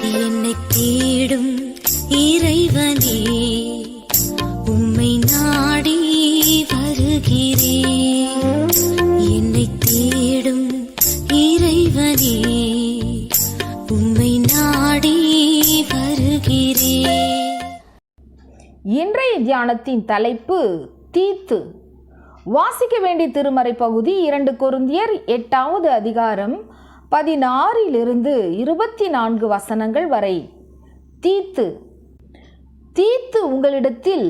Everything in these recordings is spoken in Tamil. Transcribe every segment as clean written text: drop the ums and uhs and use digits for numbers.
என்னை தேடும் இறைவனே, உம்மை நாடி வருகிறேன். என்னை தேடும் இறைவனே, உம்மை நாடி வருகிறேன். இன்றைய தியானத்தின் தலைப்பு தீத்து. வாசிக்க வேண்டிய திருமறை பகுதி 2 கொரிந்தியர் 8வது அதிகாரம் 16 24 வசனங்கள் வரை. தீத்து. தீத்து உங்களிடத்தில்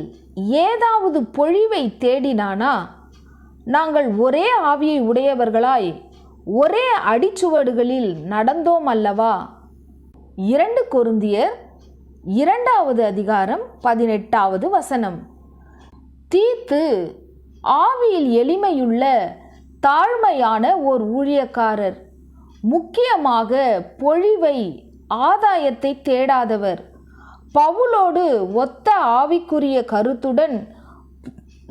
ஏதாவது பொழிவை தேடினானா? நாங்கள் ஒரே ஆவியை உடையவர்களாய் ஒரே அடிச்சுவடுகளில் நடந்தோம் அல்லவா? 2 கொரிந்தியர் 2வது அதிகாரம் 18வது வசனம். தீத்து ஆவியில் எளிமையுள்ள தாழ்மையான ஓர் ஊழியக்காரர். முக்கியமாக பொழிவை, ஆதாயத்தை தேடாதவர். பவுலோடு ஒத்த ஆவிக்குரிய கருத்துடன்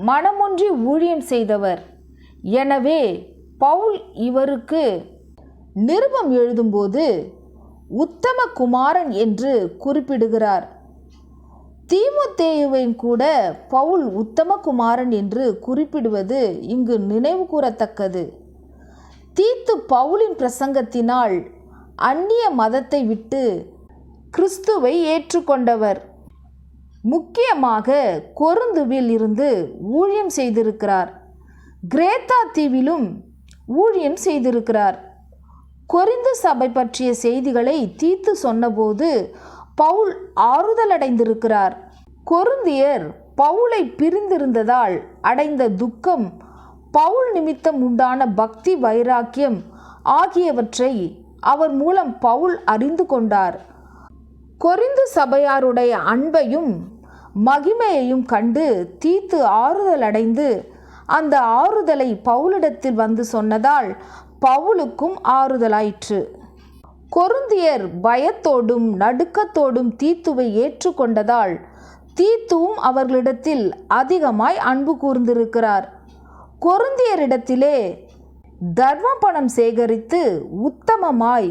மனமொன்றி ஊழியம் செய்தவர். எனவே பவுல் இவருக்கு நிருபம் எழுதும்போது உத்தம குமாரன் என்று குறிப்பிடுகிறார். தீமோத்தேயுவையும் கூட பவுல் உத்தம குமாரன் என்று குறிப்பிடுவது இங்கு நினைவு கூறத்தக்கது. தீத்து பவுலின் பிரசங்கத்தினால் அந்நிய மதத்தை விட்டு கிறிஸ்துவை ஏற்றுக்கொண்டவர். முக்கியமாக கொரிந்துவில் இருந்து ஊழியம் செய்திருக்கிறார். கிரேத்தா தீவிலும் ஊழியம் செய்திருக்கிறார். கொரிந்து சபை பற்றிய செய்திகளை தீத்து சொன்னபோது பவுல் ஆறுதல் அடைந்திருக்கிறார். கொரிந்தியர் பவுலை பிரிந்திருந்ததால் அடைந்த துக்கம், பவுல் நிமித்தம் உண்டான பக்தி வைராக்கியம் ஆகியவற்றை அவர் மூலம் பவுல் அறிந்து கொண்டார். கொரிந்து சபையாருடைய அன்பையும் மகிமையையும் கண்டு தீத்து ஆறுதல் அடைந்து அந்த ஆறுதலை பவுலிடத்தில் வந்து சொன்னதால் பவுலுக்கும் ஆறுதலாயிற்று. கொரிந்தியர் பயத்தோடும் நடுக்கத்தோடும் தீத்துவை ஏற்றுக்கொண்டதால் தீத்துவும் அவர்களிடத்தில் அதிகமாய் அன்பு கூர்ந்திருக்கிறார். கொரிந்தியரிடத்திலே தர்ம பணம் சேகரித்து உத்தமமாய்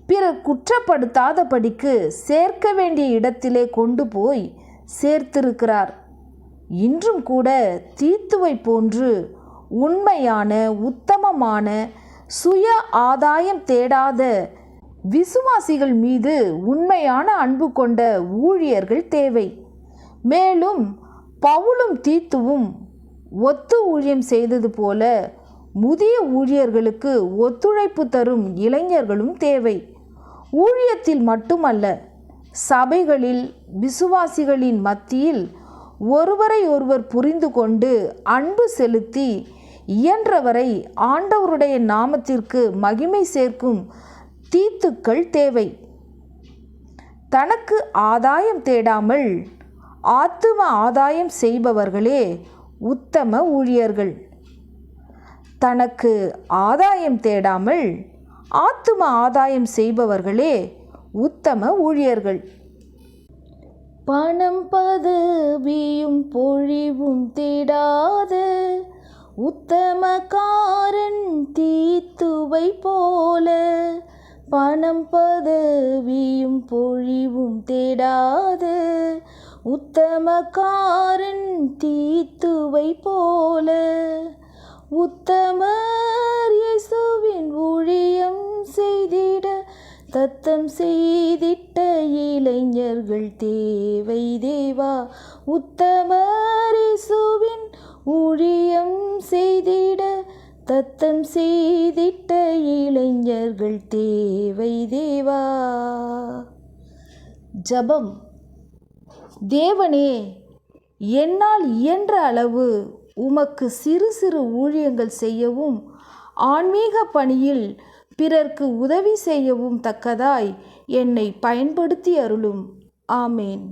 பிறர் குற்றப்படுத்தாதபடிக்கு சேர்க்க வேண்டிய இடத்திலே கொண்டு போய் சேர்த்திருக்கிறார். இன்றும் கூட தீத்துவை போன்று உண்மையான, உத்தமமான, சுய ஆதாயம் தேடாத விசுவாசிகள் மீது உண்மையான அன்பு கொண்ட ஊழியர்கள் தேவை. மேலும் பவுலும் தீத்துவும் ஒத்து ஊழியம் செய்தது போல முதிய ஊழியர்களுக்கு ஒத்துழைப்பு தரும் இளைஞர்களும் தேவை. ஊழியத்தில் மட்டுமல்ல, சபைகளில் விசுவாசிகளின் மத்தியில் ஒருவரை ஒருவர் புரிந்து கொண்டு அன்பு செலுத்தி இயன்றவரை ஆண்டவருடைய நாமத்திற்கு மகிமை சேர்க்கும் தீத்துக்கள் தேவை. தனக்கு ஆதாயம் தேடாமல் ஆத்தும ஆதாயம் செய்பவர்களே உத்தம ஊழியர்கள். தனக்கு ஆதாயம் தேடாமல் ஆத்தும ஆதாயம் செய்பவர்களே உத்தம ஊழியர்கள். பணம் பதவியும் பொழிவும் தேடாத உத்தமக்காரன் தீத்துவை போல, பணம் பதவியும் பொழிவும் தேடாத உத்தமக்காரன் தீத்துவை போல, உத்தமர் இயேசுவின் ஊழியம் செய்திட தத்தம் செய்திட்ட இளைஞர்கள் தேவை தேவா. உத்தமர் இயேசுவின் ஊழியம் செய்திட தத்தம் செய்திட்ட இளைஞர்கள் தேவை தேவா. ஜெபம். தேவனே, என்னால் இயன்ற அளவு உமக்கு சிறு சிறு ஊழியங்கள் செய்யவும் ஆன்மீக பணியில் பிறர்க்கு உதவி செய்யவும் தக்கதாய் என்னை பயன்படுத்தி அருளும். ஆமேன்.